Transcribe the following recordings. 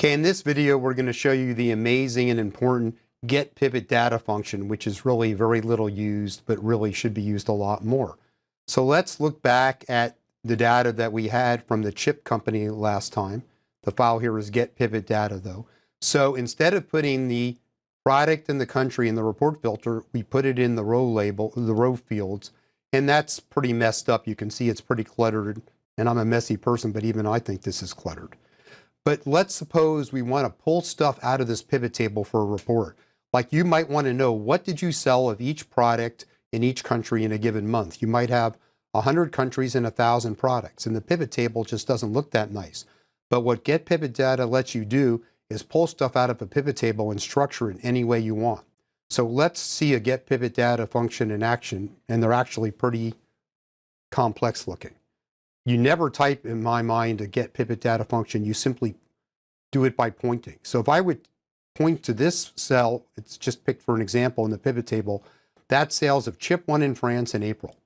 Okay, in this video, we're going to show you the amazing and important GETPIVOTDATA function, which is really very little used, but really should be used a lot more. So let's look back at the data that we had from the chip company last time. The file here is GETPIVOTDATA though. So instead of putting the product and the country in the report filter, we put it in the row label, the row fields, and that's pretty messed up. You can see it's pretty cluttered, and I'm a messy person, but even I think this is cluttered. But let's suppose we want to pull stuff out of this pivot table for a report. Like you might want to know, what did you sell of each product in each country in a given month? You might have 100 countries and 1,000 products, and the pivot table just doesn't look that nice. But what GETPIVOTDATA lets you do is pull stuff out of a pivot table and structure it any way you want. So let's see a GETPIVOTDATA function in action, and they're actually pretty complex looking. You never type, in my mind, a GETPIVOTDATA function. You simply do it by pointing. So if I would point to this cell, it's just picked for an example in the pivot table, that's sales of chip 1 in France in April.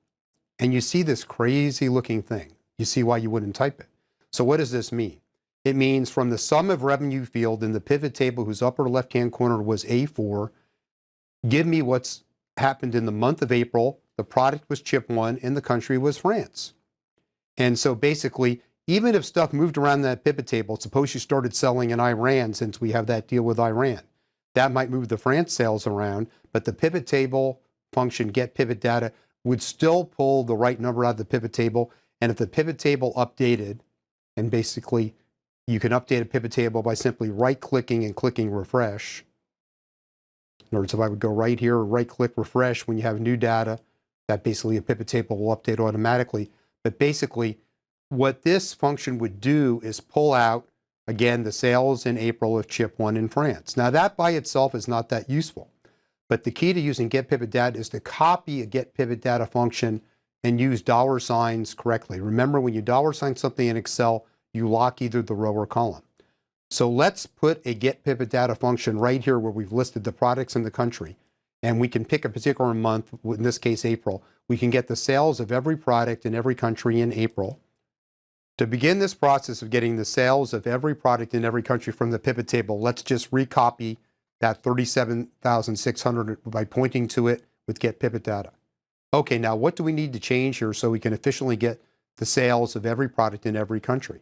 And you see this crazy looking thing. You see why you wouldn't type it. So what does this mean? It means from the sum of revenue field in the pivot table whose upper left-hand corner was A4, give me what's happened in the month of April. The product was chip 1 and the country was France. And so basically, even if stuff moved around that pivot table, suppose you started selling in Iran, since we have that deal with Iran, that might move the France sales around, but the pivot table function GETPIVOTDATA would still pull the right number out of the pivot table. And if the pivot table updated, and basically you can update a pivot table by simply right-clicking and clicking refresh. In other words, if I would go right here, right-click refresh when you have new data, that basically a pivot table will update automatically. But basically, what this function would do is pull out, again, the sales in April of chip 1 in France. Now, that by itself is not that useful. But the key to using GETPIVOTDATA is to copy a GETPIVOTDATA function and use $ correctly. Remember, when you $ something in Excel, you lock either the row or column. So let's put a GETPIVOTDATA function right here where we've listed the products in the country. And we can pick a particular month, in this case, April. We can get the sales of every product in every country in April. To begin this process of getting the sales of every product in every country from the pivot table, let's just recopy that 37,600 by pointing to it with GETPIVOTDATA. Okay, now what do we need to change here so we can efficiently get the sales of every product in every country?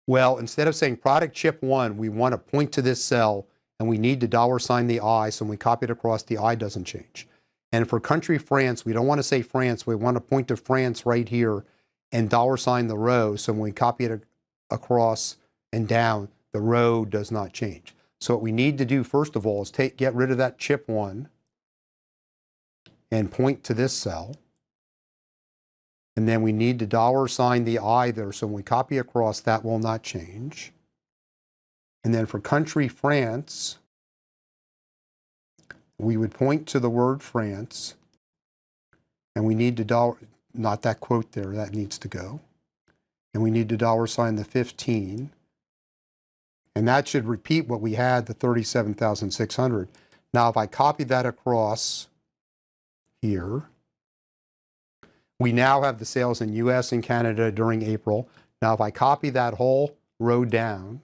Well, instead of saying product chip 1, we want to point to this cell, and we need to $ the I, so when we copy it across, the I doesn't change. And for country France, we don't want to say France, we want to point to France right here and $ the row, so when we copy it across and down, the row does not change. So what we need to do, first of all, is get rid of that chip 1 and point to this cell. And then we need to $ the I there, so when we copy across, that will not change. And then for country France, we would point to the word France, and we need to not that quote there, that needs to go. And we need to $ the 15. And that should repeat what we had, the 37,600. Now, if I copy that across here, we now have the sales in US and Canada during April. Now, if I copy that whole row down,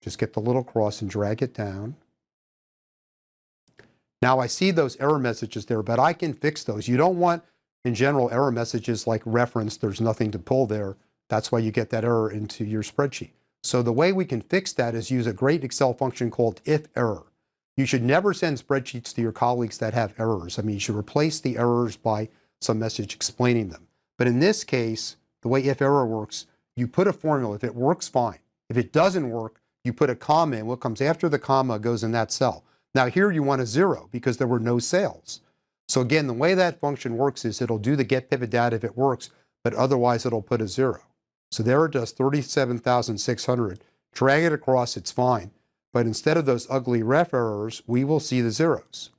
just get the little cross and drag it down. Now I see those error messages there, but I can fix those. You don't want, in general, error messages like reference, there's nothing to pull there. That's why you get that error into your spreadsheet. So the way we can fix that is use a great Excel function called if_error. You should never send spreadsheets to your colleagues that have errors. I mean, you should replace the errors by some message explaining them. But in this case, the way if_error works, you put a formula. If it works, fine. If it doesn't work, you put a comma, and what comes after the comma goes in that cell. Now here you want a 0 because there were no sales. So again, the way that function works is it'll do the GETPIVOTDATA if it works, but otherwise it'll put a 0. So there it does 37,600. Drag it across, it's fine. But instead of those ugly ref errors, we will see the zeros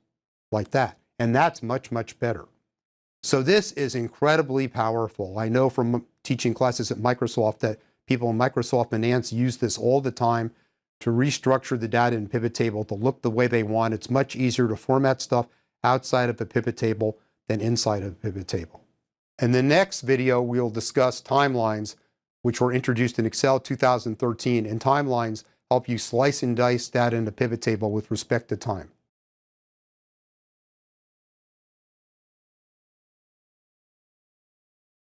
like that. And that's much, much better. So this is incredibly powerful. I know from teaching classes at Microsoft that people in Microsoft Finance use this all the time to restructure the data in pivot table to look the way they want. It's much easier to format stuff outside of a pivot table than inside of a pivot table. In the next video, we'll discuss timelines, which were introduced in Excel 2013, and timelines help you slice and dice data in the pivot table with respect to time.